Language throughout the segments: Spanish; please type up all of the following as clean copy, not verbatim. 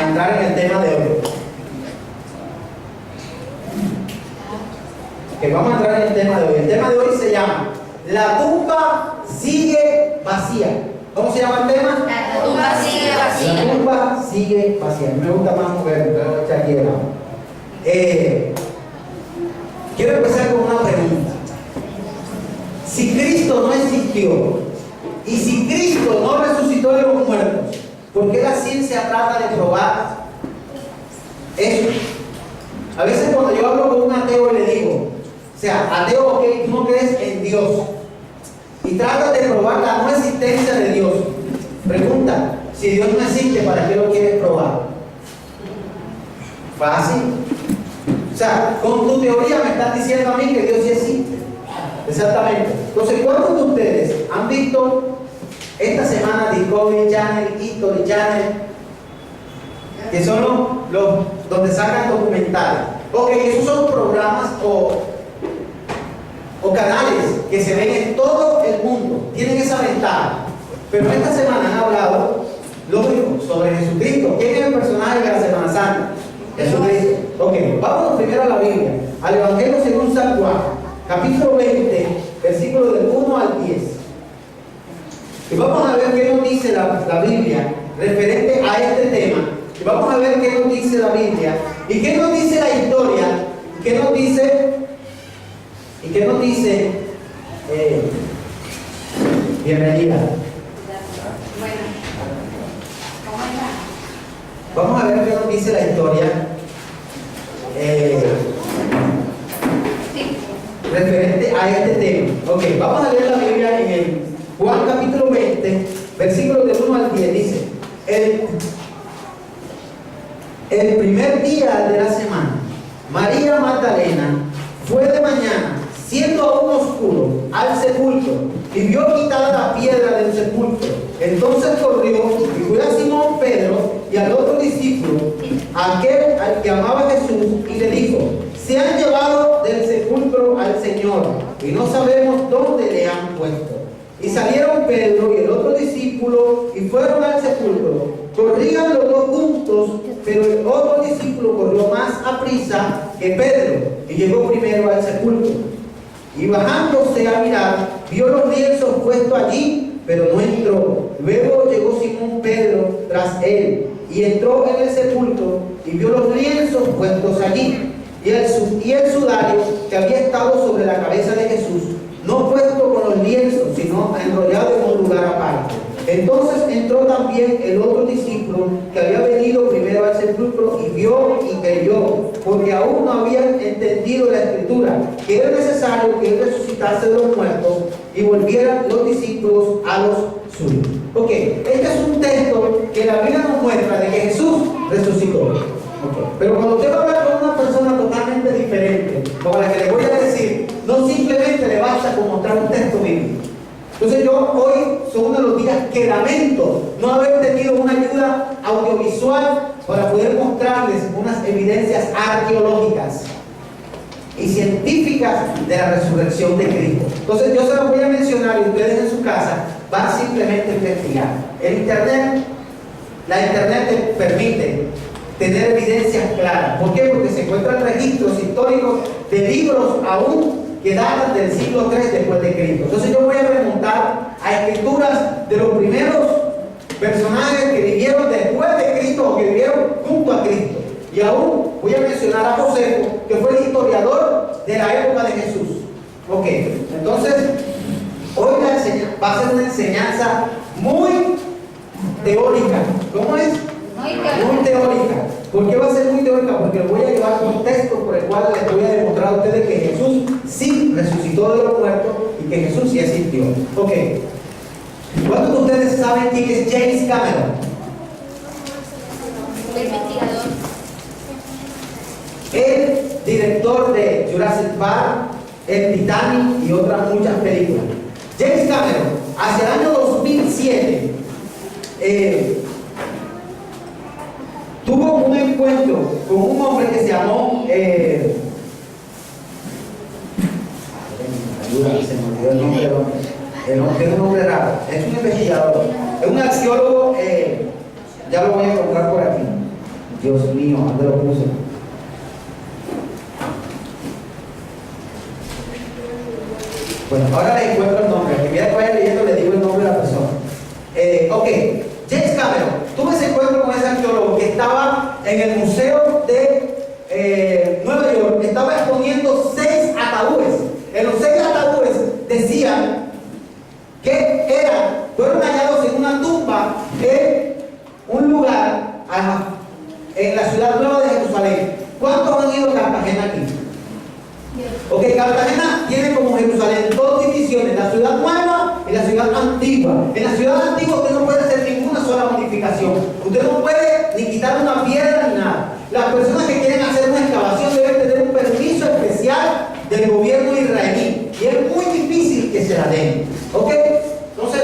entrar en el tema de hoy. Que vamos a entrar en el tema de hoy. El tema de hoy se llama La tumba sigue vacía. ¿Cómo se llama el tema? La tumba sigue vacía. La tumba sigue vacía. Me gusta más moverme, pero voy a echar aquí de lado. Quiero empezar con una pregunta. Si Cristo no existió y si Cristo no resucitó de los muertos, ¿por qué la ciencia trata de probar eso? A veces cuando yo hablo con un ateo y le digo, o sea, ateo, ok, tú no crees en Dios y trata de probar la no existencia de Dios. Pregunta, si Dios no existe, ¿para qué lo quieres probar? Fácil. O sea, con tu teoría me estás diciendo a mí que Dios sí existe. Exactamente. Entonces, ¿cuántos de ustedes han visto esta semana Discovery Channel, History Channel, que son los donde sacan documentales? Ok, esos son programas o canales que se ven en todo el mundo, tienen esa ventaja. Pero esta semana han hablado, lógico, sobre Jesucristo. ¿Quién es el personaje de la Semana Santa? Jesucristo. Ok, vamos primero a la Biblia, al Evangelio según San Juan, capítulo 20, versículos del 1 al 10. Y vamos a ver qué nos dice la Biblia referente a este tema. Y vamos a ver qué nos dice la Biblia y qué nos dice la historia y qué nos dice bienvenida. Vamos a ver qué nos dice la historia referente a este tema. Ok, vamos a leer la Biblia en el Juan capítulo 20, versículos del 1 al 10. Dice, el primer día de la semana, María Magdalena fue de mañana, siendo aún oscuro, al sepulcro y vio quitada la piedra del sepulcro. Entonces corrió y fue a Simón Pedro y al otro discípulo, aquel al que amaba Jesús, y le dijo, se han llevado del sepulcro al Señor y no sabemos dónde le han puesto. Y salieron Pedro y el otro discípulo y fueron al sepulcro. Corrían los dos juntos, pero el otro discípulo corrió más aprisa que Pedro y llegó primero al sepulcro. Y bajándose a mirar, vio los lienzos puestos allí, pero no entró. Luego llegó Simón Pedro tras él y entró en el sepulcro y vio los lienzos puestos allí y el sudario que había estado sobre la cabeza de Jesús, no puesto con los lienzos, sino enrollado en un lugar aparte. Entonces entró también el otro discípulo que había venido primero al sepulcro y vio y creyó, porque aún no habían entendido la escritura, que era necesario que él resucitase de los muertos y volvieran los discípulos a los suyos. Ok, este es un texto que la Biblia nos muestra de que Jesús resucitó. Okay. Pero cuando usted va a hablar con una persona totalmente diferente, como la que le voy a decir, no simplemente le basta con mostrar un texto bíblico. Entonces yo hoy son uno de los días que lamento no haber tenido una ayuda audiovisual para poder mostrarles unas evidencias arqueológicas y científicas de la resurrección de Cristo. Entonces yo se los voy a mencionar y ustedes en su casa van simplemente a investigar. La internet te permite tener evidencias claras. ¿Por qué? Porque se encuentran registros históricos de libros aún que datan del siglo III después de Cristo. Entonces yo voy a remontar a escrituras de los primeros personajes que vivieron después de Cristo o que vivieron junto a Cristo. Y aún voy a mencionar a Josefo, que fue el historiador de la época de Jesús. Ok, entonces hoy va a ser una enseñanza muy teórica. ¿Cómo es? Muy teórica. ¿Por qué va a ser muy teórica? Porque voy a llevar un texto por el cual les voy a demostrar a ustedes que Jesús sí resucitó de los muertos y que Jesús sí existió. Ok. ¿Cuántos de ustedes saben quién es James Cameron? El investigador. El director de Jurassic Park, el Titanic y otras muchas películas. James Cameron, hacia el año 2007, tuvo un encuentro con un hombre que se llamó ayúdame, se me olvidó el nombre del hombre. El hombre es un nombre raro, es un investigador, es un arqueólogo, ya lo voy a encontrar por aquí. Dios mío, ¿dónde lo puse? Bueno, ahora le encuentro el nombre. Que vaya leyendo, le digo el nombre de la persona. Ok, James Cameron tuvo ese encuentro con ese arqueólogo que estaba en el museo de Nueva York. Estaba exponiendo 6 ataúdes. En los 6 ataúdes decían que fueron hallados en una tumba en un lugar en la ciudad nueva de Jerusalén. ¿Cuántos han ido a Cartagena aquí? Ok, Cartagena tiene como Jerusalén 2 divisiones, la ciudad nueva y la ciudad antigua. En la ciudad antigua usted no puede hacer ninguna sola modificación. Usted no puede ni quitar una piedra ni nada. Las personas que quieren hacer una excavación deben tener un permiso especial del gobierno israelí. Y es muy difícil que se la den. Ok, entonces,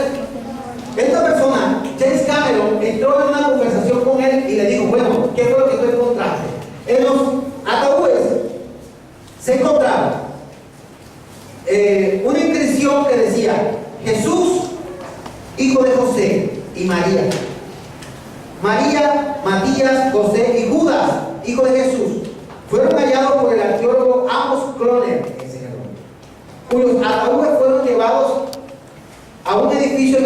esta persona, James Cameron, entró en una conversación con él y le dijo, bueno, ¿qué fue lo que tú encontraste? En los ataúdes se encontraba una inscripción que decía Jesús, hijo de José y María. María, Matías, José y Judas, hijo de Jesús, fueron hallados por el arqueólogo Amos Kroner, cuyos ataúdes fueron llevados a un edificio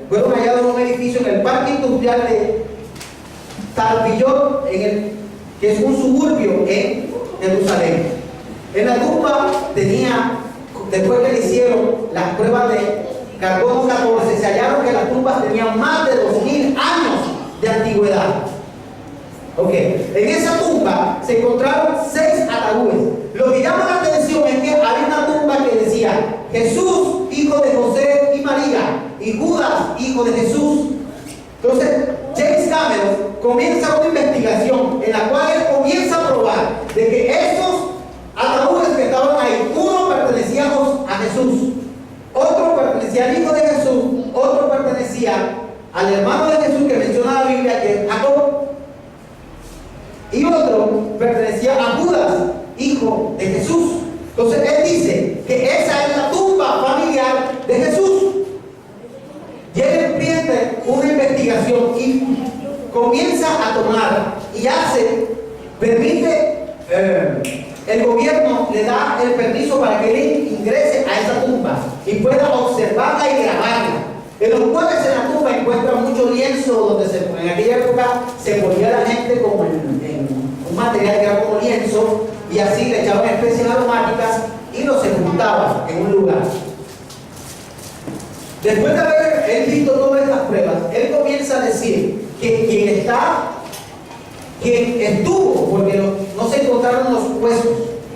fueron hallados en un edificio en el parque industrial de Talbillot, que es un suburbio en Jerusalén. En la tumba después que le hicieron las pruebas de carbono 14, se hallaron que las tumbas tenían más de 2000 años de antigüedad. Ok, en esa tumba se encontraron 6 ataúdes. Lo que llama la atención es que había una tumba que decía Jesús, hijo de José y María, y Judas, hijo de Jesús. Entonces, James Cameron comienza una investigación en la cual él comienza a probar de que estos ataúdes que estaban ahí, uno pertenecía a Jesús, otro pertenecía al hijo de Jesús, otro pertenecía al hermano de Jesús que menciona la Biblia, que es Jacob, y otro pertenecía a Judas, hijo de Jesús. Entonces él dice que esa es la tumba familiar de Jesús. Y él emprende una investigación y comienza a tomar y permite, el gobierno le da el permiso para que él ingrese a esa tumba y pueda observarla y grabarla. En los cuales en la tumba encuentran mucho lienzo donde en aquella época se ponía la gente como en un material que era como lienzo, y así le echaban especies aromáticas y lo sepultaban en un lugar. Después de haber él visto todas estas pruebas, él comienza a decir que quien estuvo, porque no se encontraron los huesos,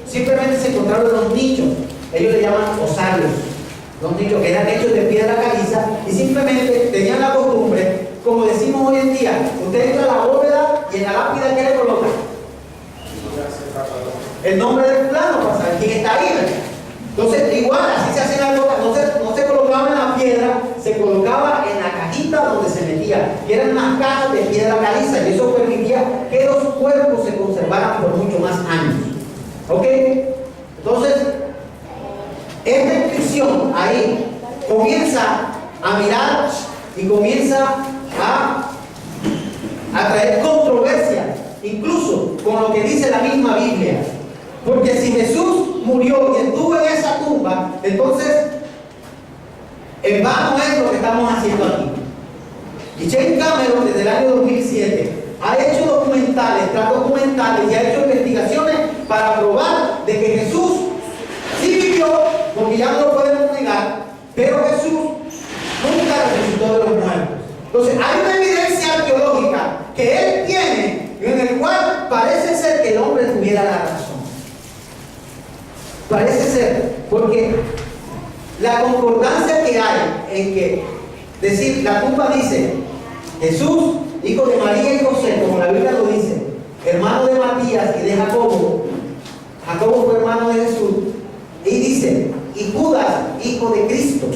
simplemente se encontraron los nichos. Ellos le llaman osarios, los nichos que eran hechos de piedra caliza y simplemente tenían la costumbre, como decimos hoy en día, usted entra a la bóveda y en la lápida ¿qué le coloca? El nombre del plano para saber quién está ahí, ¿verdad? Entonces, igual, así se hacen las cosas, no se colocaba en la piedra, se colocaba en la cajita donde se metía, que eran unas cajas de piedra caliza, y eso permitía que los cuerpos se conservaran por mucho más años. ¿Ok? Entonces, esta inscripción ahí comienza a mirar y comienza a traer controversia, incluso con lo que dice la misma Biblia. Porque si Jesús murió y estuvo en esa tumba, entonces en vano es lo que estamos haciendo aquí. Y James Cameron desde el año 2007 ha hecho documentales y ha hecho investigaciones para probar de que Jesús sí vivió, porque ya no lo podemos negar, pero Jesús nunca resucitó de los muertos. Entonces hay una evidencia arqueológica que él tiene en el cual parece ser que el hombre tuviera la razón. Parece ser, porque la concordancia que hay en que decir, la tumba dice Jesús, hijo de María y José, como la Biblia lo dice, hermano de Matías y de Jacobo. Jacobo fue hermano de Jesús. Y dice, y Judas, hijo de Cristo.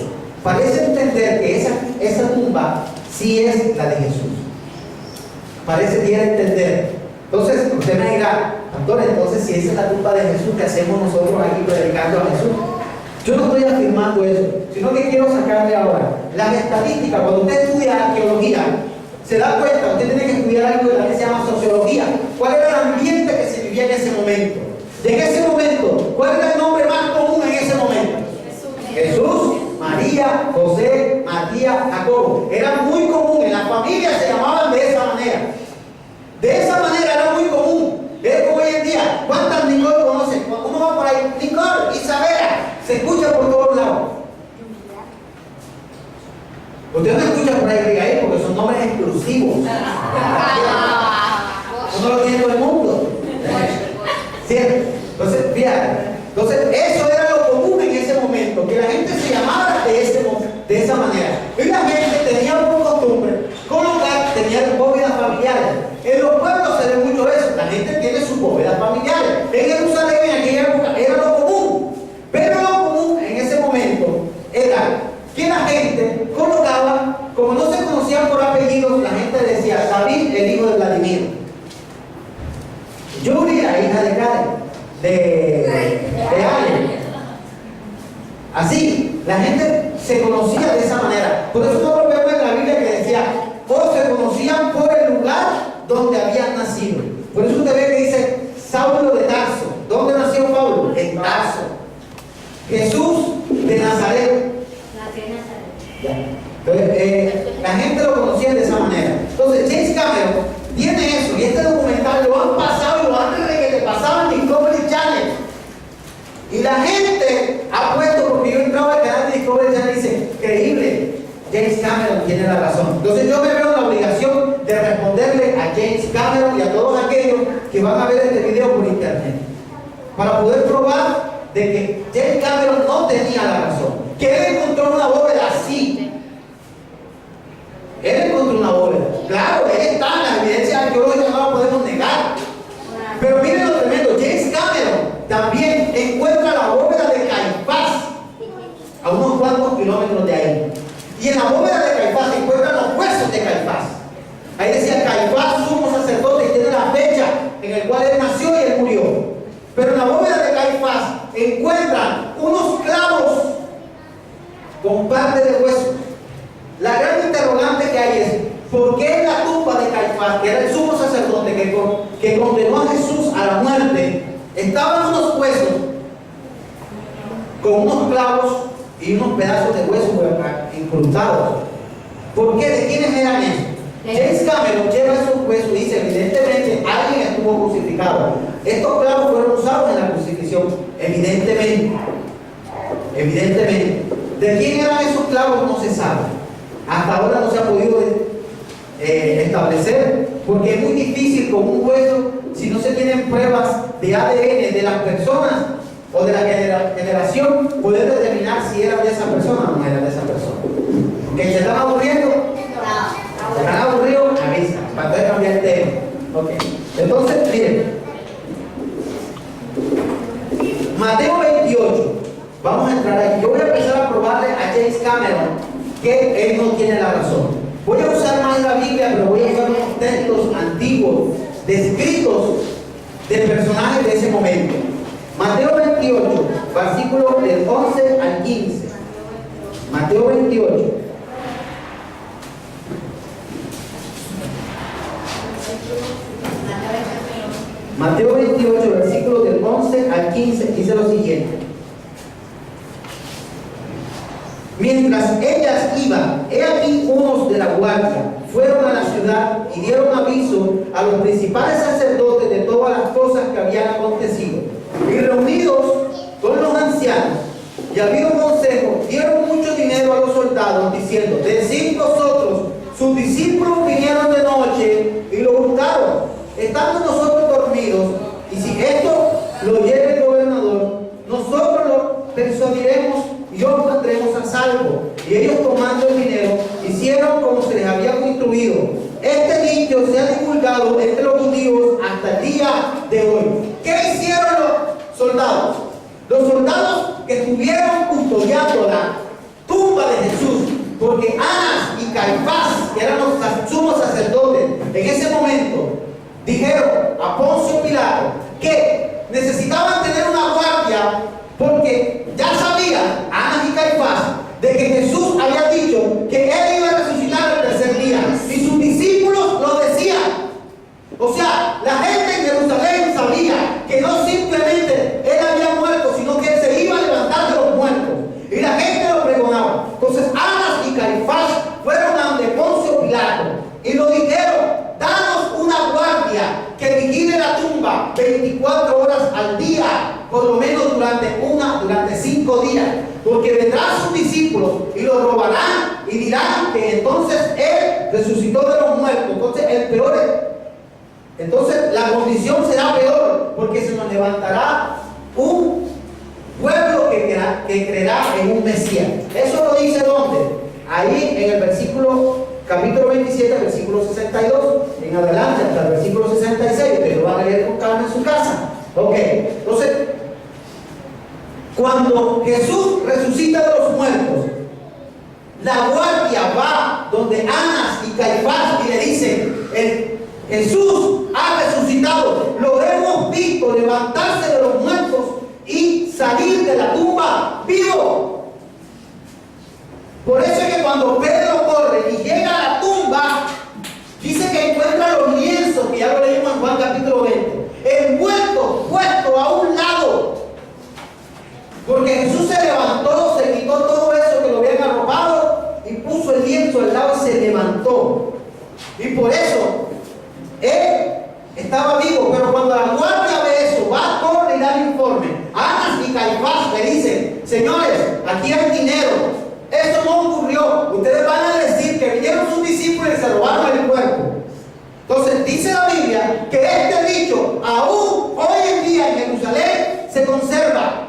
Parece entender que esa tumba sí es la de Jesús. Parece entender. Entonces, usted me dirá, pastor, entonces si esa es la tumba de Jesús, ¿qué hacemos nosotros aquí predicando a Jesús? Yo no estoy afirmando eso, sino que quiero sacarle ahora las estadísticas. Cuando usted estudia arqueología, se da cuenta, usted tiene que estudiar algo que se llama sociología. ese momento. Y en ese momento, ¿cuál era el nombre más común en ese momento? Jesús, María, José, Matías, Jacobo. Era muy común, en la familia se llamaban de esa manera. De esa manera era muy común. Es como hoy en día, ¿cuántas Nicole conocen? Uno va por ahí, Nicole, Isabela, se escucha por todos lados. Usted no escucha por ahí Abigail porque son nombres exclusivos. Uno lo tiene todo el mundo. ¿Cierto? Entonces, fíjate. Entonces, eso era lo común en ese momento, que la gente se llamara de esa manera. Y la gente tenía por costumbre colocar, tenía bóvedas familiares. En los pueblos se ve mucho eso. La gente tiene sus bóvedas familiares. En Jerusalén en aquella época era lo común. Pero lo común en ese momento era que la gente colocaba, como no se conocían por apellidos, la gente decía David, el hijo de Vladimir, Yuri, la hija de Karen, de Ale. Así, la gente se conocía de esa manera. Por eso nosotros vemos en la Biblia que decía, o se conocían por el lugar donde habían nacido. Por eso usted ve que dice Saulo de Tarso. ¿Dónde nació Pablo? En Tarso. Jesús de Nazaret. Entonces, la gente lo conocía de esa manera. Entonces, James Cameron tiene eso, y este documental lo han pasado y lo antes de que te pasaban Discovery Channel. Y la gente ha puesto, porque yo entraba al canal de Discovery Channel y dice, increíble, James Cameron tiene la razón. Entonces yo me veo en la obligación de responderle a James Cameron y a todos aquellos que van a ver este video por internet, para poder probar de que James Cameron no tenía la razón. Que él encontró una bóveda así. Él encontró una bóveda. Claro, él está en las evidencias arqueológicas, no la podemos negar. Pero miren lo tremendo, James Cameron también encuentra la bóveda de Caifás a unos cuantos kilómetros de ahí. Y en la bóveda de Caifás se encuentran los huesos de Caifás. Ahí decía Caifás, sumo sacerdote, y tiene la fecha en la cual él nació y él murió. Pero en la bóveda de Caifás encuentran unos clavos con parte de hueso. La gran interrogante que hay es, ¿por qué en la tumba de Caifás, que era el sumo sacerdote que condenó a Jesús a la muerte, estaban unos huesos con unos clavos y unos pedazos de hueso incrustados? ¿Por qué? ¿De quiénes eran esos? James Cameron lleva esos huesos y dice, evidentemente alguien estuvo crucificado. Estos clavos fueron usados en la crucifixión, evidentemente. ¿De quién eran esos clavos? No se sabe. Hasta ahora no se ha podido establecer, porque es muy difícil con un hueso, si no se tienen pruebas de ADN de las personas o de la generación, poder determinar si eran de esa persona o no eran de esa persona. ¿Que se están aburriendo? ¿Se están aburridos? Avisa, para poder cambiar el tema. Okay. Entonces, miren, Mateo 28, vamos a entrar aquí. Yo voy a empezar a probarle a James Cameron que él no tiene la razón. Voy a usar más la Biblia, pero voy a usar unos textos antiguos, descritos de personajes de ese momento. Mateo 28, versículos del 11 al 15. Mateo 28. Mateo 28, versículos del 11 al 15, dice lo siguiente. Mientras ellas iban, he aquí unos de la guardia fueron a la ciudad y dieron aviso a los principales sacerdotes de todas las cosas que habían acontecido. Y reunidos con los ancianos y habido consejo, dieron mucho dinero a los soldados, diciendo, decid vosotros, sus discípulos vinieron de noche y lo hurtaron, estando nosotros dormidos, y si esto lo oyere el gobernador, nosotros lo persuadiremos y os pondremos a salvo. Y ellos, tomando el dinero, hicieron como se les había instruido. Este dicho se ha divulgado entre los judíos hasta el día de hoy. ¿Qué hicieron los soldados? Los soldados que estuvieron custodiando la tumba de Jesús, porque Anás y Caifás, que eran los sumos sacerdotes en ese momento, dijeron a Poncio Pilato que necesitaban tener una guardia, porque ya sabían Anás y Caifás de que Jesús había dicho que él iba a resucitar el tercer día, y sus discípulos lo decían. O sea, la gente en Jerusalén sabía que no simplemente él había muerto, sino que él se iba a levantar de los muertos. Y la gente lo pregonaba. Entonces Anás y Caifás fueron a donde Poncio Pilato y lo dijeron: danos una guardia que vigile la tumba 24 horas al día, por lo menos durante 5 días, porque vendrán sus discípulos y lo robarán y dirán que entonces él resucitó de los muertos. Entonces la condición será peor, porque se nos levantará un pueblo que creerá en un Mesías. Eso lo dice ¿dónde? Ahí en el capítulo 27, versículo 62, en adelante hasta el versículo 66, ustedes lo van a leer con calma en su casa. Ok, entonces, cuando Jesús resucita de los muertos, la guardia va donde Anás y Caifás y le dicen: Jesús ha resucitado, lo hemos visto levantarse de los muertos y salir de la tumba vivo. Por eso es que cuando Pedro corre y llega a la tumba, dice que encuentra los lienzos, que ya lo leímos en Juan capítulo 20, envueltos, puestos a un lado. Porque Jesús se levantó, se quitó todo eso que lo habían arropado y puso el lienzo al lado y se levantó. Y por eso él estaba vivo. Pero cuando la guardia ve eso, va, corre y da el informe. Anás y Caifás le dicen: señores, aquí hay dinero. Eso no ocurrió. Ustedes van a decir que vinieron sus discípulos y se robaron el cuerpo. Entonces dice la Biblia que este dicho aún hoy en día en Jerusalén se conserva.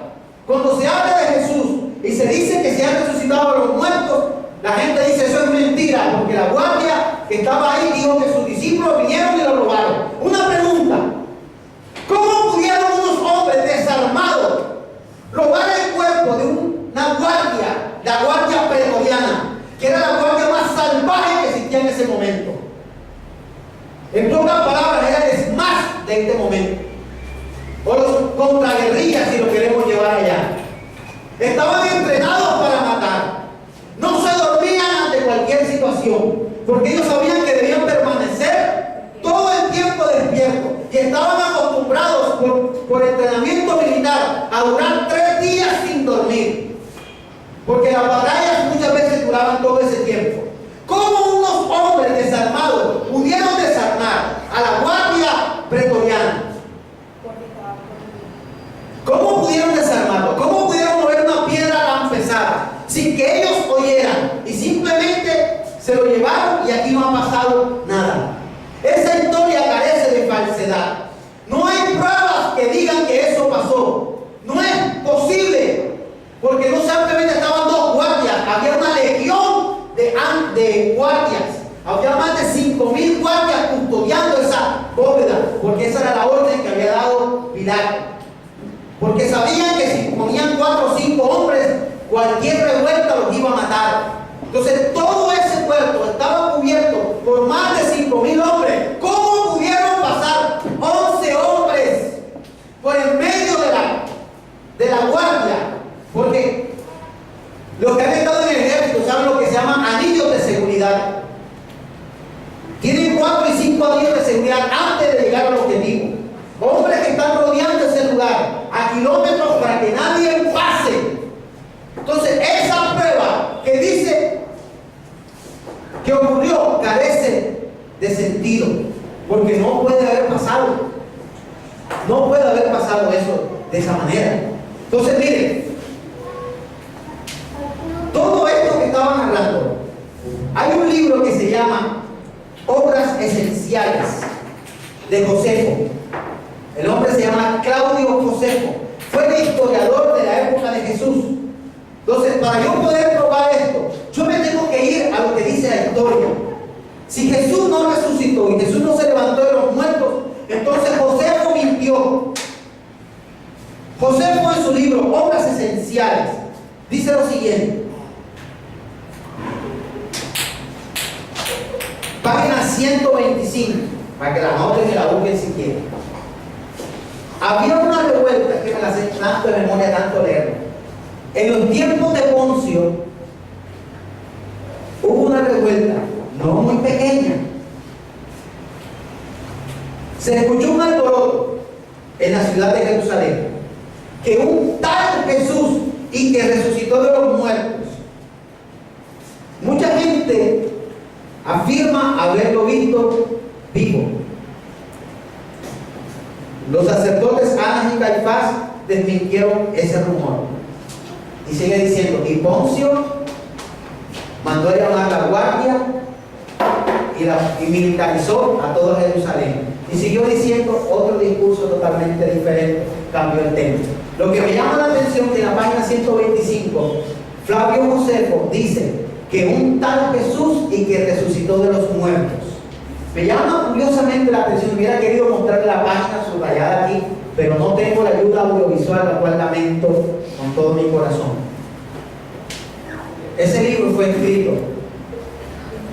Cuando se habla de Jesús y se dice que se han resucitado a los muertos, la gente dice: eso es mentira, porque la guardia que estaba ahí dijo que sus discípulos vinieron y lo robaron. Una pregunta: ¿cómo pudieron unos hombres desarmados robar el cuerpo de una guardia, la guardia pretoriana, que era la guardia más salvaje que existía en ese momento? En pocas palabras, era el SMART de este momento, o los contraguerrillas, si lo queremos llevar allá. Estaban entrenados para matar, no se dormían ante cualquier situación, porque ellos sabían que debían permanecer todo el tiempo despiertos, y estaban acostumbrados por entrenamiento militar a durar 3 días sin dormir, porque las batallas muchas veces duraban todo ese tiempo. ¿Cómo unos hombres desarmados pudieron desarmar a la guardia pretoriana? ¿Cómo pudieron desarmarlo? ¿Cómo pudieron mover una piedra tan pesada sin que ellos oyeran? Y simplemente se lo llevaron y aquí no ha pasado nada. Esa historia carece de falsedad. No hay pruebas que digan que eso pasó. No es posible, porque no simplemente estaban 2 guardias, había una legión de guardias. Había más de 5,000 guardias custodiando esa bóveda, porque esa era la orden que había dado Pilato. Porque sabían que si ponían 4 o 5 hombres, cualquier revuelta los iba a matar. Entonces todo ese puerto estaba cubierto por más de 5,000 hombres. ¿Cómo pudieron pasar 11 hombres por el medio de la guardia? Porque los que han estado en el ejército saben lo que se llaman anillos de seguridad. Tienen 4 y 5 anillos de seguridad antes de llegar al objetivo. Hombres que están rodeando ese lugar a kilómetros para que nadie pase. Entonces esa prueba que dice que ocurrió carece de sentido, porque no puede haber pasado. No puede haber pasado eso de esa manera. Entonces miren, todo esto que estaban hablando, hay un libro que se llama Obras Esenciales de Josefo. El hombre se llama Claudio Josefo. Fue el historiador de la época de Jesús. Entonces, para yo poder probar esto, yo me tengo que ir a lo que dice la historia. Si Jesús no resucitó y Jesús no se levantó de los muertos, entonces Josefo mintió. Josefo en su libro Obras Esenciales dice lo siguiente. Página 125, para que la noten y la busquen si quieren. Había una revuelta que me la sé tanto de memoria, tanto leerlo. En los tiempos de Poncio hubo una revuelta, no muy pequeña. Se escuchó un alboroto en la ciudad de Jerusalén, que un tal Jesús y que resucitó de los muertos. Mucha gente afirma haberlo visto vivo. Los sacerdotes Anás y Caifás desmintieron ese rumor. Y sigue diciendo, y Poncio mandó a llamar a la guardia y militarizó a todo Jerusalén. Y siguió diciendo otro discurso totalmente diferente, cambió el tema. Lo que me llama la atención que en la página 125, Flavio Josefo dice que un tal Jesús y que resucitó de los muertos. Me llama curiosamente la atención, hubiera querido mostrar la página subrayada aquí, pero no tengo la ayuda audiovisual, la cual lamento con todo mi corazón. Ese libro fue escrito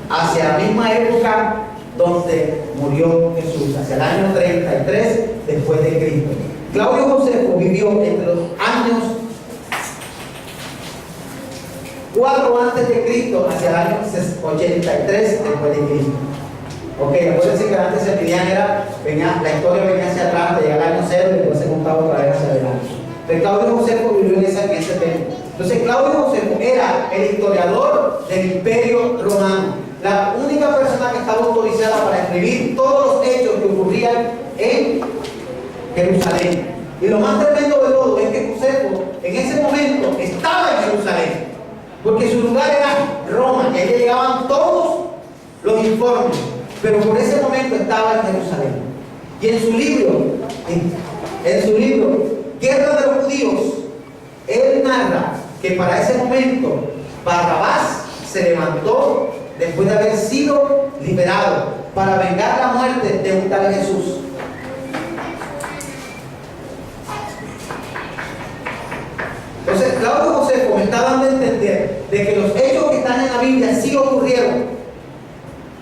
hacia la misma época donde murió Jesús, hacia el año 33 después de Cristo. Claudio Josefo vivió entre los años 4 antes de Cristo hacia el año 83 después de Cristo. Ok, acuérdense que antes se pedían la historia venía hacia atrás, hasta llegar al año 0 y después se contaba otra vez hacia adelante. Pero Claudio Josefo vivió en ese tiempo. Entonces Claudio Josefo era el historiador del Imperio Romano, la única persona que estaba autorizada para escribir todos los hechos que ocurrían en Jerusalén. Y lo más tremendo de todo es que Josefo en ese momento estaba en Jerusalén, porque su lugar era Roma, y allí llegaban todos los informes, pero por ese momento estaba en Jerusalén. Y en su libro Guerra de los Judíos, él narra que para ese momento Barrabás se levantó después de haber sido liberado para vengar la muerte de un tal Jesús. Entonces Claudio Josefo me está dando a entender de que los hechos que están en la Biblia sí ocurrieron.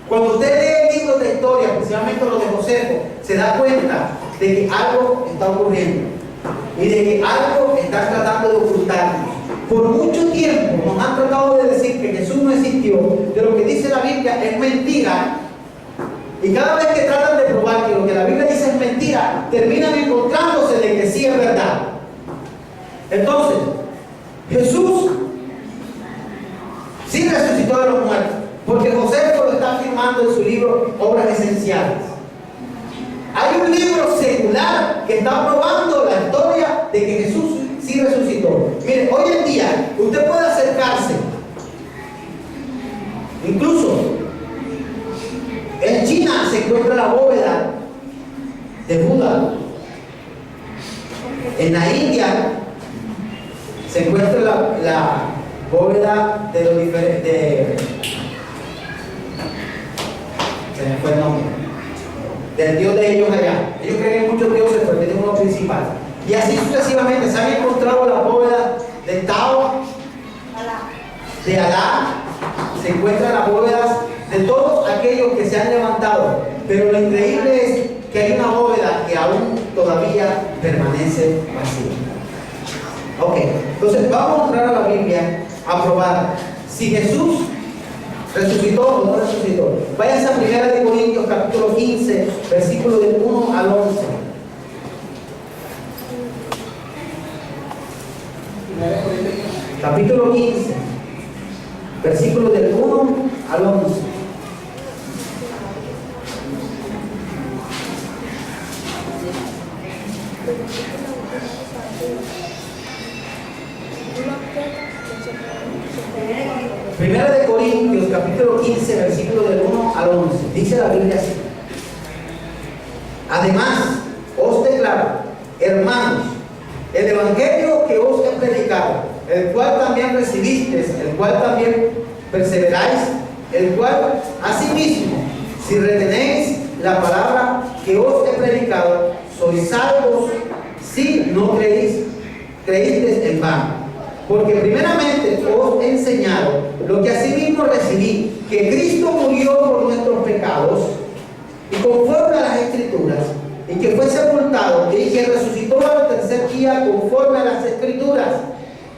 Cuando usted lee libros de historia, especialmente los de Josefo, se da cuenta de que algo está ocurriendo y de que algo está tratando de ocultarnos. Por mucho tiempo nos han tratado de decir que Jesús no existió, de lo que dice la Biblia es mentira, y cada vez que tratan de probar que lo que la Biblia dice es mentira, terminan encontrándose de que sí es verdad. Entonces, Jesús sí resucitó de los muertos, porque Josefo lo está afirmando en su libro Obras Esenciales. Hay un libro secular que está probando la historia de que Jesús sí resucitó. Mire, hoy en día usted puede acercarse, incluso en China se encuentra la bóveda de Buda. En la India se encuentra la bóveda de los diferentes, se me fue el nombre, del dios de ellos allá. Ellos creen en muchos dioses, pero tienen uno principal. Y así sucesivamente se han encontrado la bóveda de Tao, de Alá, se encuentran las bóvedas de todos aquellos que se han levantado. Pero lo increíble es que hay una bóveda que aún todavía permanece vacía. Ok, entonces vamos a entrar a la Biblia a probar si Jesús resucitó o no resucitó. Váyanse a 1 Corintios capítulo 15, versículo del 1 al 11. Capítulo 15, versículo del 1 al 11. Primera de Corintios, capítulo 15, versículo del 1 al 11. Dice la Biblia así: además, os declaro, hermanos, el evangelio que os he predicado, el cual también recibisteis, el cual también perseveráis, el cual asimismo, si retenéis la palabra que os he predicado, sois salvos, si no creísteis en vano. Porque primeramente os he enseñado lo que asimismo recibí, que Cristo murió por nuestros pecados, y conforme a las Escrituras, y que fue sepultado, y que resucitó al tercer día conforme a las Escrituras,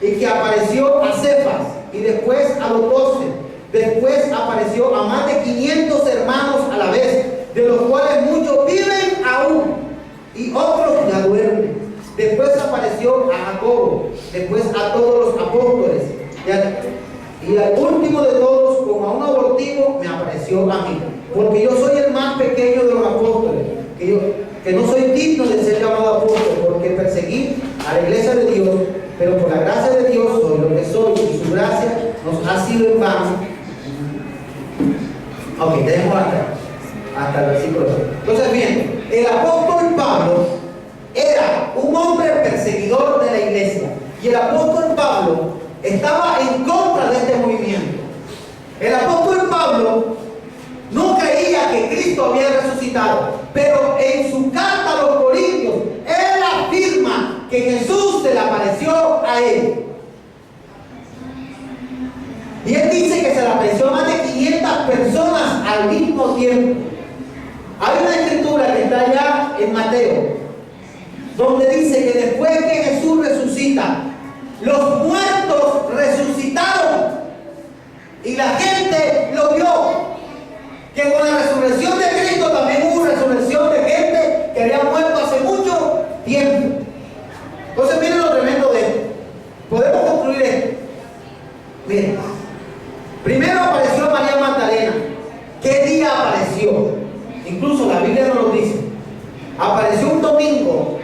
y que apareció a Cefas, y después a los 12, después apareció a más de 500 hermanos a la vez, de los cuales muchos viven aún, y otros ya duermen. apareció a Jacobo, después a todos los apóstoles, y al último de todos, como a un abortivo, me apareció a mí, porque yo soy el más pequeño de los apóstoles, que no soy digno de ser llamado apóstol, porque perseguí a la iglesia de Dios, pero por la gracia de Dios soy lo que soy, y su gracia nos ha sido en vano. Ok, dejemos hasta el versículo 2. Entonces, bien, el apóstol Pablo era un hombre perseguidor de la iglesia, y el apóstol Pablo estaba en contra de este movimiento. El apóstol Pablo no creía que Cristo había resucitado, pero en su carta a los Corintios, él afirma que Jesús se le apareció a él. Y él dice que se le apareció a más de 500 personas al mismo tiempo. Hay una escritura que está allá en Mateo, donde dice que después que Jesús resucita, los muertos resucitaron. Y la gente lo vio. Que con la resurrección de Cristo también hubo resurrección de gente que había muerto hace mucho tiempo. Entonces miren lo tremendo de esto. Podemos concluir esto. Miren. Primero apareció María Magdalena. ¿Qué día apareció? Incluso la Biblia nos lo dice. Apareció un domingo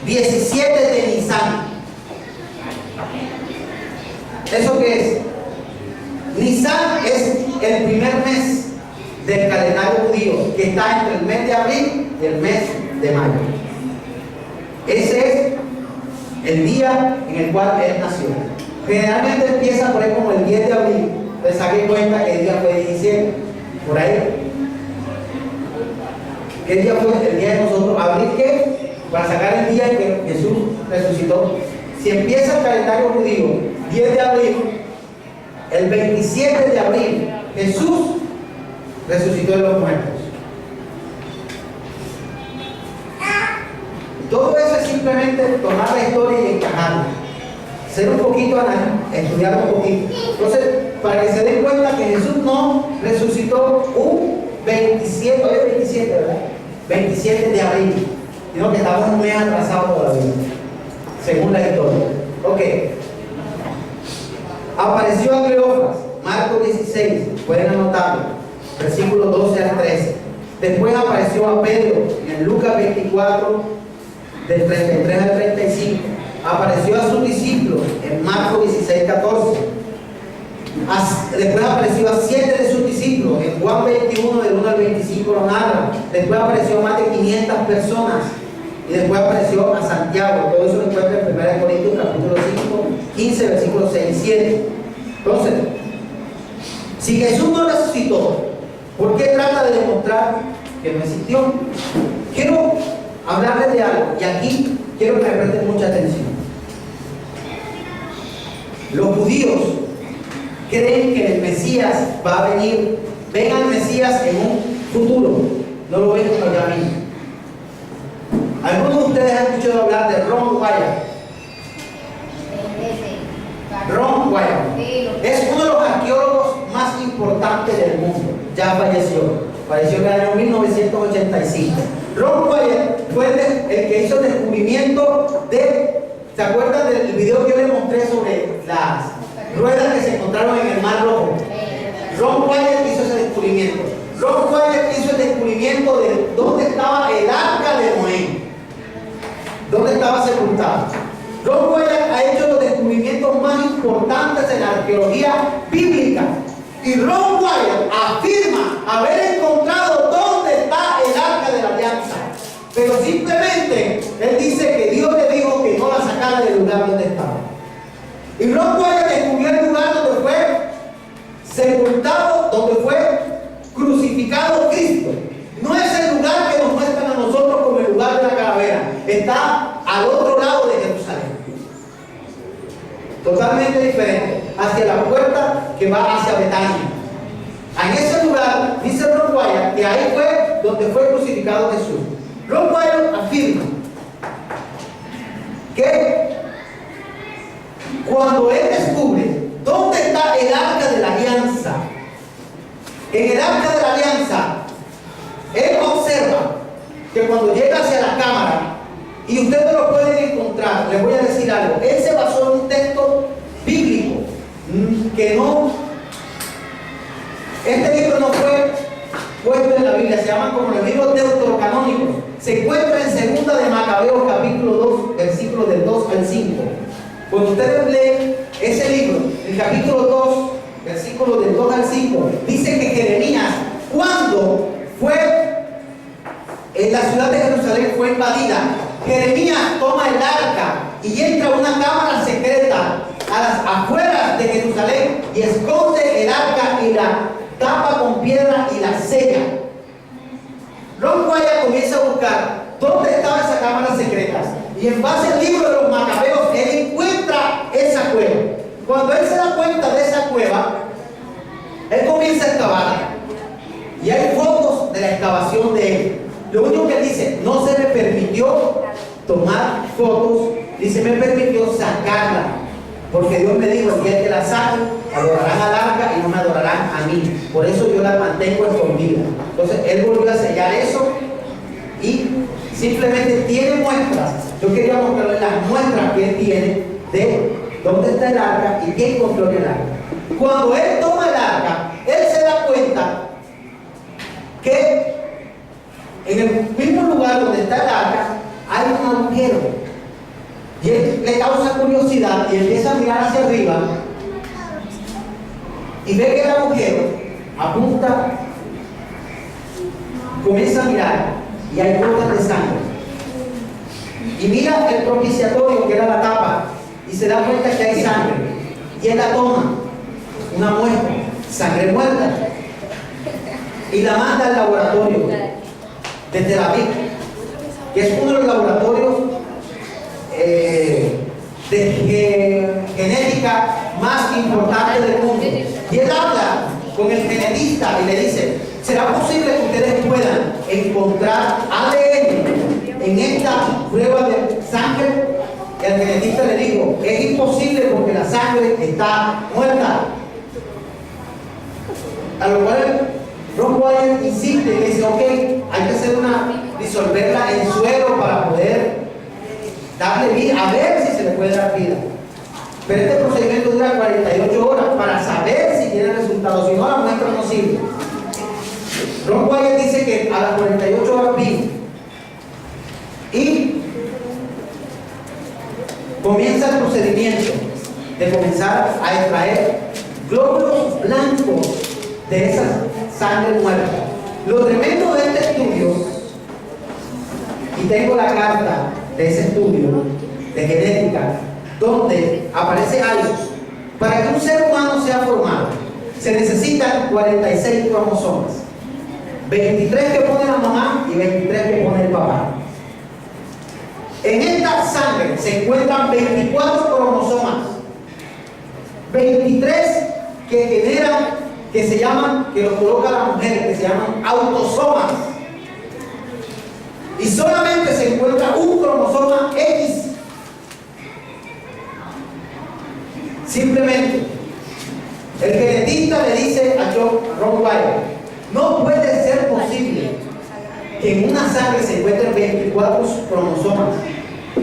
17 de Nisan. ¿Eso qué es? Nisan es el primer mes del calendario judío, que está entre el mes de abril y el mes de mayo. Ese es el día en el cual él nació. Generalmente empieza por ahí como el 10 de abril. Entonces saquen cuenta que el día fue 17. Por ahí. ¿Qué día fue el día de nosotros? ¿Abril qué? Para sacar el día en que Jesús resucitó. Si empieza el calendario judío 10 de abril, el 27 de abril Jesús resucitó de los muertos. Todo eso es simplemente tomar la historia y encajarla. Ser un poquito, estudiar un poquito. Entonces, para que se den cuenta que Jesús no resucitó un 27, hoy es 27, ¿verdad? 27 de abril, sino que estamos un mes atrasados todavía, según la historia. Ok. Apareció a Cleofas, Marcos 16, pueden anotarlo, versículos 12 al 13. Después apareció a Pedro en Lucas 24, del 33 al 35. Apareció a sus discípulos en Marcos 16, 14. Después apareció a 7 de sus discípulos en Juan 21, del 1 al 25 lo narra. Después apareció a más de 500 personas. Y después apareció a Santiago. Todo eso lo encuentra en 1 Corintios capítulo 5, 15, versículos 6 y 7. Entonces, si Jesús no resucitó, ¿por qué trata de demostrar que no existió? Quiero hablarles de algo, y aquí quiero que me presten mucha atención. Los judíos creen que el Mesías va a venir, ven al Mesías en un futuro, no lo ven como ya vino. Algunos de ustedes han escuchado hablar de Ron Wyatt. Ron Wyatt es uno de los arqueólogos más importantes del mundo. Ya falleció en el año 1985. Ron Wyatt fue el que hizo el descubrimiento de, ¿se acuerdan del video que yo les mostré sobre las ruedas que se encontraron en el Mar Rojo? Ron Wyatt hizo ese descubrimiento. Ron Wyatt hizo el descubrimiento de dónde estaba el arca de Noé, dónde estaba sepultado. Ron Wyatt ha hecho los descubrimientos más importantes en la arqueología bíblica. Y Ron Wyatt afirma haber encontrado dónde está el arca de la alianza. Pero simplemente él dice que Dios le dijo que no la sacara del lugar donde estaba. Y Ron Wyatt descubrió el lugar donde fue sepultado, donde fue crucificado Cristo. No es el lugar que nos muestran a nosotros como el lugar de la calavera. Está al otro lado de Jerusalén. Totalmente diferente. Hacia la puerta que va hacia Betania. En ese lugar, dice Ron Wyatt, que ahí fue donde fue crucificado Jesús. Ron Wyatt afirma que cuando él descubre dónde está el arca de la alianza, en el arca de la alianza, él observa que cuando llega hacia la cámara, Y ustedes lo pueden encontrar. Les voy a decir algo. Él se basó en un texto bíblico que no. Este libro no fue puesto en la Biblia. Se llama como los libros deuterocanónicos. Se encuentra en Segunda de Macabeos, capítulo 2, versículos del 2 al 5. Cuando ustedes leen ese libro, el capítulo 2, versículos del 2 al 5, dice que Jeremías, cuando fue en la ciudad de Jerusalén fue invadida, Jeremías toma el arca y entra a una cámara secreta a las afueras de Jerusalén y esconde el arca y la tapa con piedra y la sella. Ron Wyatt comienza a buscar dónde estaba esa cámara secreta y en base al libro de los Macabeos él encuentra esa cueva. Cuando él se da cuenta de esa cueva, él comienza a excavar y hay fotos de la excavación de él. Lo único que dice, no se me permitió tomar fotos, dice, me permitió sacarla, porque Dios me dijo, el día que la saque, adorarán al arca y no me adorarán a mí. Por eso yo la mantengo escondida. Entonces él volvió a sellar eso y simplemente tiene muestras. Yo quería mostrarles las muestras que él tiene de dónde está el arca y quién encontró el arca. Cuando él toma el arca, él se da cuenta que en el mismo lugar donde está el arca hay un agujero. Y él le causa curiosidad y empieza a mirar hacia arriba y ve que el agujero apunta, comienza a mirar y hay gotas de sangre. Y mira el propiciatorio que era la tapa y se da cuenta que hay sangre. Y él la toma, una muestra, sangre muerta, y la manda al laboratorio de Tel Aviv, que es uno de los laboratorios de genética más importantes del mundo. Y él habla con el genetista y le dice, ¿será posible que ustedes puedan encontrar ADN en esta prueba de sangre? Y el genetista le dijo, es imposible porque la sangre está muerta. A lo cual Ron Wyatt insiste y le dice, ok, hay que hacer disolverla en suero para poder darle vida, a ver si se le puede dar vida. Pero este procedimiento dura 48 horas para saber si tiene resultados, si no la muestra no sirve. Ron Wyatt dice que a las 48 horas vino y comienza el procedimiento de comenzar a extraer glóbulos blancos de esa sangre muerta. Lo tremendo de este estudio, y tengo la carta de ese estudio de genética, donde aparece algo. Para que un ser humano sea formado, se necesitan 46 cromosomas. 23 que pone la mamá y 23 que pone el papá. En esta sangre se encuentran 24 cromosomas. 23 que generan, que se llaman, que los coloca la mujer, que se llaman autosomas. Y solamente se encuentra un cromosoma X. Simplemente, el genetista le dice a Ron Wyatt, no puede ser posible que en una sangre se encuentren 24 cromosomas.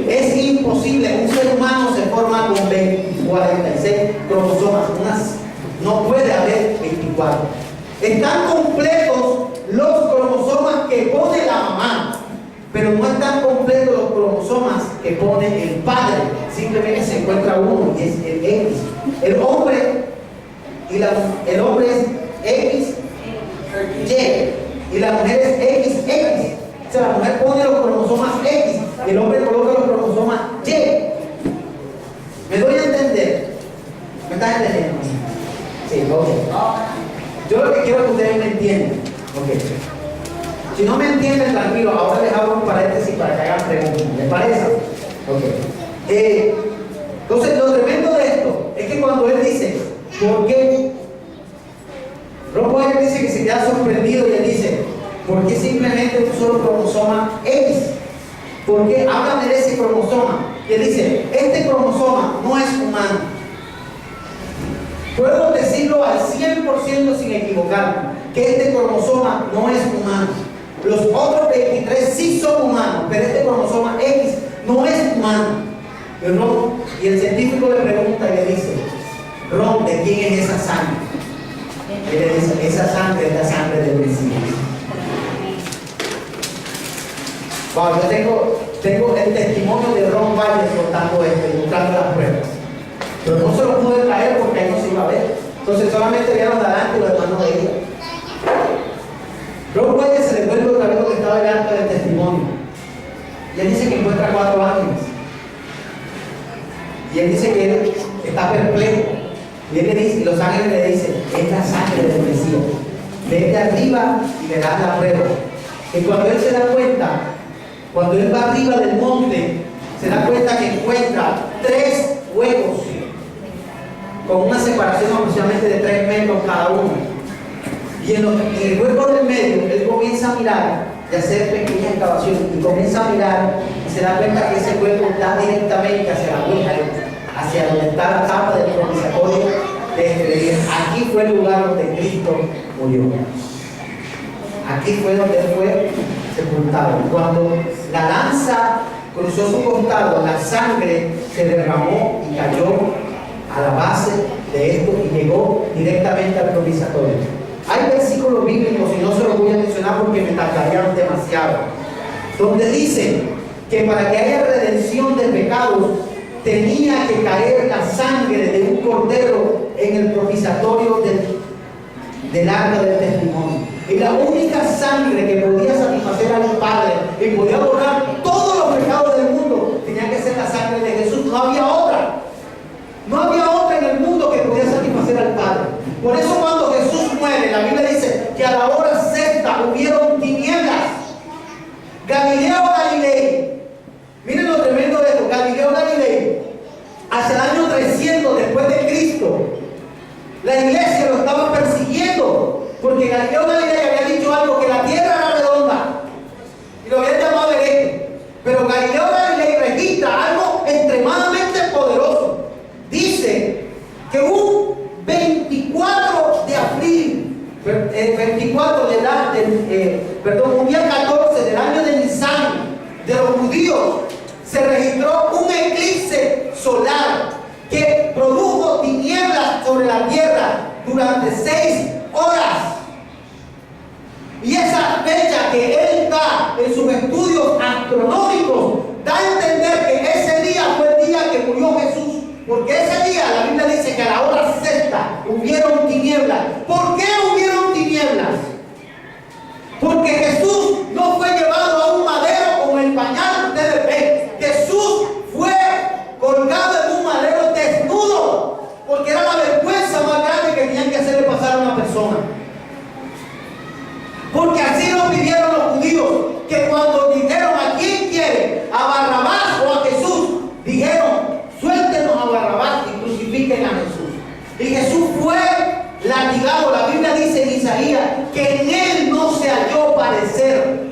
Es imposible, un ser humano se forma con 46 cromosomas. No puede haber 24. Están completos los cromosomas que pone la mamá, pero no están completos los cromosomas que pone el padre. Simplemente se encuentra uno y es el X. El hombre es XY y la mujer es XX. O sea, la mujer pone los cromosomas X y el hombre coloca los cromosomas Y. ¿Me doy a entender? ¿Me estás entendiendo? Sí, ok. Yo lo que quiero es que ustedes me entiendan. Ok. Si no me entienden, tranquilo, ahora les abro un paréntesis para que hagan preguntas. ¿Les parece? Ok. Entonces, lo tremendo de esto es que cuando él dice, ¿por qué? Ron Wyatt dice que se queda sorprendido y él dice, ¿por qué simplemente un solo cromosoma X? ¿Por qué? Háblame de ese cromosoma. Y él dice, este cromosoma no es humano. Puedo decirlo al 100% sin equivocarme, que este cromosoma no es humano. Los otros 23 sí son humanos, pero este cromosoma X mano. Y el científico le pregunta y le dice, Ron, ¿de quién es esa sangre? Y le dice, esa sangre es la sangre del Mesías. Wow, yo tengo el testimonio de Ron Valles contando esto y mostrando las pruebas. Pero no se lo pude traer porque ahí no se iba a ver. Entonces solamente vieron adelante y los demás no veían. Ron Valles se le vuelve otra vez lo que estaba delante del testimonio. Y él dice que encuentra 4 ángeles. Y él dice que él está perplejo. Y él le dice, y los ángeles le dicen, es la sangre del Mesías. Vete arriba y verás la prueba. Y cuando él se da cuenta, cuando él va arriba del monte, se da cuenta que encuentra 3 huecos con una separación aproximadamente de 3 metros cada uno. Y en el hueco del medio, él comienza a mirar y hacer pequeñas excavaciones. Y comienza a mirar y se da cuenta que ese hueco da directamente hacia la hueca, hacia donde está la tapa del propiciatorio. Aquí fue el lugar donde Cristo murió. Aquí fue donde él fue sepultado. Cuando la lanza cruzó su costado, la sangre se derramó y cayó a la base de esto y llegó directamente al propiciatorio. Hay versículos bíblicos, y no se los voy a mencionar porque me tardarían demasiado, donde dice que para que haya redención de pecados tenía que caer la sangre de un cordero en el propiciatorio del arca del testimonio. Y la única sangre que podía satisfacer al Padre y podía borrar todos los pecados del mundo tenía que ser la sangre de Jesús. No había otra. No había otra en el mundo que podía satisfacer al Padre. Por eso cuando Jesús muere, la Biblia dice que a la hora sexta hubieron tinieblas. Galileo Galilei. Miren lo tremendo de esto. Galileo Galilei, hacia el año 300 después de Cristo, la iglesia lo estaba persiguiendo porque Galileo Galilei había dicho algo, que la tierra era redonda y lo habían llamado hereje. Pero Galileo Galilei registra algo extremadamente poderoso. Dice que un 24 de abril, un día 14 del año de Nisan de los judíos, se registró un eclipse solar que produjo tinieblas sobre la tierra durante 6 horas. Y esa fecha que él da en sus estudios astronómicos da a entender que ese día fue el día que murió Jesús. Porque ese día la Biblia dice que a la hora sexta hubieron tinieblas. ¿Por qué hubieron tinieblas? Porque Jesús no fue llevado a un madero con el pañal que ustedes ven. Jesús fue colgado en un madero desnudo, porque era la vergüenza más grande que tenían que hacerle pasar a una persona. Porque así lo pidieron los judíos, que cuando dijeron a quién quiere, a Barrabás o a Jesús, dijeron, suéltenos a Barrabás y crucifiquen a Jesús. Y Jesús fue latigado. La Biblia dice en Isaías que en él no se halló parecer.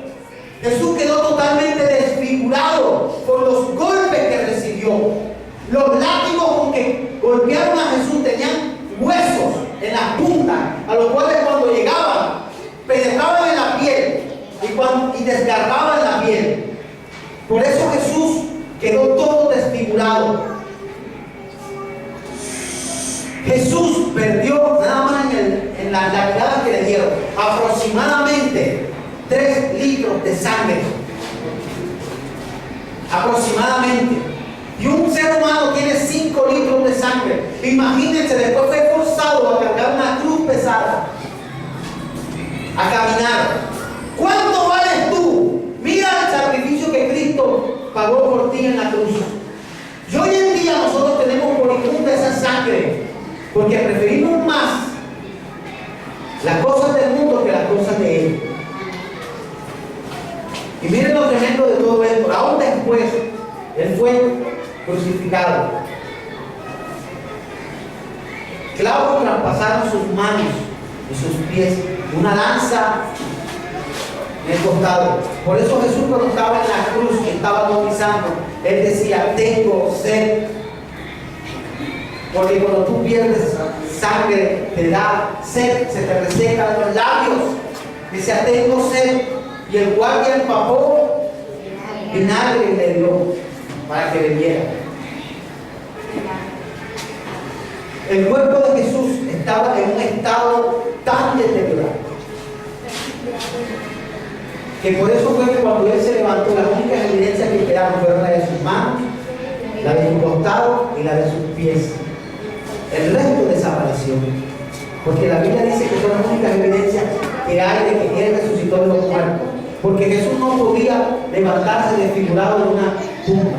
Jesús quedó totalmente desfigurado por los golpes que recibió. Los látigos con que golpearon a Jesús tenían huesos en las puntas, a los cuales cuando llegaban penetraban en la piel y desgarraban la piel. Por eso Jesús quedó todo desfigurado. Jesús perdió, nada más en la mirada que le dieron, aproximadamente 3 litros de sangre. Aproximadamente. Y un ser humano tiene 5 litros de sangre. Imagínense, después fue forzado a cargar una cruz pesada, a caminar. ¿Cuánto vales tú? Mira el sacrificio que Cristo pagó por ti en la cruz. Y hoy en día nosotros tenemos por inmunda esa sangre, porque preferimos más las cosas del mundo que las cosas de Él. Y miren lo tremendo de todo esto. Aún después, Él fue crucificado. Clavos traspasaron sus manos y sus pies. Una lanza en el costado. Por eso Jesús, cuando estaba en la cruz, que estaba bautizando, Él decía, tengo sed. Porque cuando tú pierdes sangre, te da sed, se te resecan los labios. Decía, tengo sed. Y el guardia empapó vinagre y le dio. para que bebiera. El cuerpo de Jesús estaba en un estado tan deteriorado que por eso fue que cuando él se levantó, las únicas evidencias que quedaron fueron la de sus manos, la de su costado y la de sus pies. El resto desapareció, porque la Biblia dice que son las únicas evidencias que hay de que él resucitó de los muertos, porque Jesús no podía levantarse desfigurado de una tumba,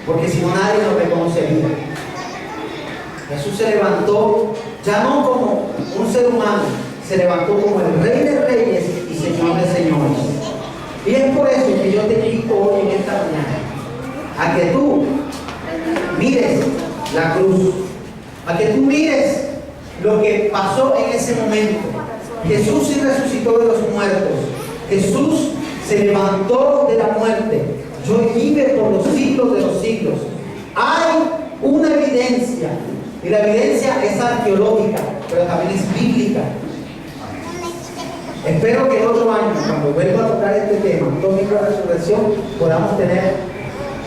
porque si no nadie lo reconocería. Jesús se levantó ya no como un ser humano, se levantó como el Rey de Reyes y Señor de Señores. Y es por eso que yo te invito hoy en esta mañana a que tú mires la cruz, a que tú mires lo que pasó en ese momento. Jesús sí resucitó de los muertos. Jesús se levantó de la muerte. Yo vive por los siglos de los siglos. Hay una evidencia, y la evidencia es arqueológica, pero también es bíblica. Espero que el otro año, cuando vuelva a tocar este tema, domingo de resurrección, podamos tener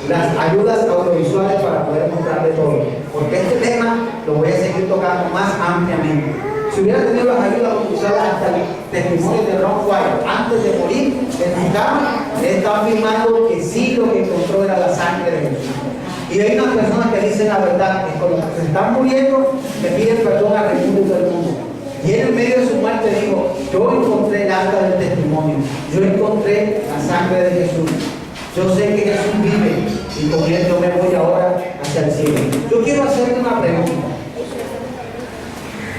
las ayudas audiovisuales para poder mostrarle todo, porque este tema lo voy a seguir tocando más ampliamente. Si hubiera tenido las ayudas audiovisuales hasta el testimonio de Ron White antes de morir en su cama, él estaba afirmando que sí, lo que encontró era la sangre de Jesús. Y hay unas personas que dicen la verdad, que cuando se están muriendo le piden perdón al Jesús de todo el mundo. Y él en medio de su muerte dijo: yo encontré el arca del testimonio, yo encontré la sangre de Jesús, yo sé que Jesús vive y con él yo me voy ahora hacia el cielo. Yo quiero hacerte una pregunta.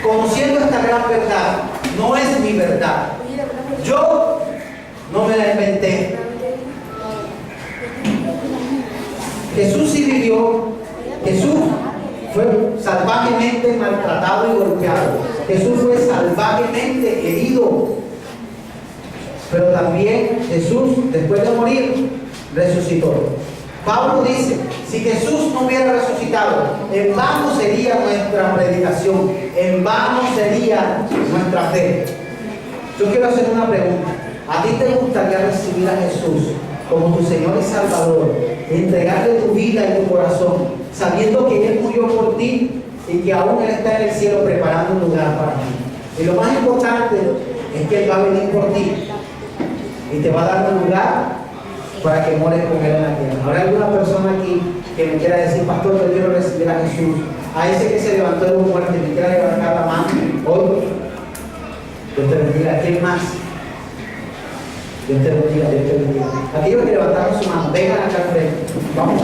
Conociendo esta gran verdad, no es mi verdad, yo no me la inventé. Jesús sí vivió, Jesús fue salvajemente maltratado y golpeado, Jesús fue salvajemente herido, pero también Jesús, después de morir, resucitó. Pablo dice: si Jesús no hubiera resucitado, en vano sería nuestra predicación, en vano sería nuestra fe. Yo quiero hacer una pregunta. ¿A ti te gustaría recibir a Jesús como tu Señor y Salvador, entregarle tu vida y tu corazón, sabiendo que Él murió por ti y que aún Él está en el cielo preparando un lugar para ti? Y lo más importante es que Él va a venir por ti y te va a dar un lugar para que mores con Él en la tierra. Habrá alguna persona aquí que me quiera decir: pastor, yo quiero recibir a Jesús, a ese que se levantó de los muertos, me quiera levantar la mano hoy. Dios te bendiga. ¿Quién más? Dios te bendiga, Dios te bendiga. Aquellos que levantaron su mano, vengan acá al frente. Vamos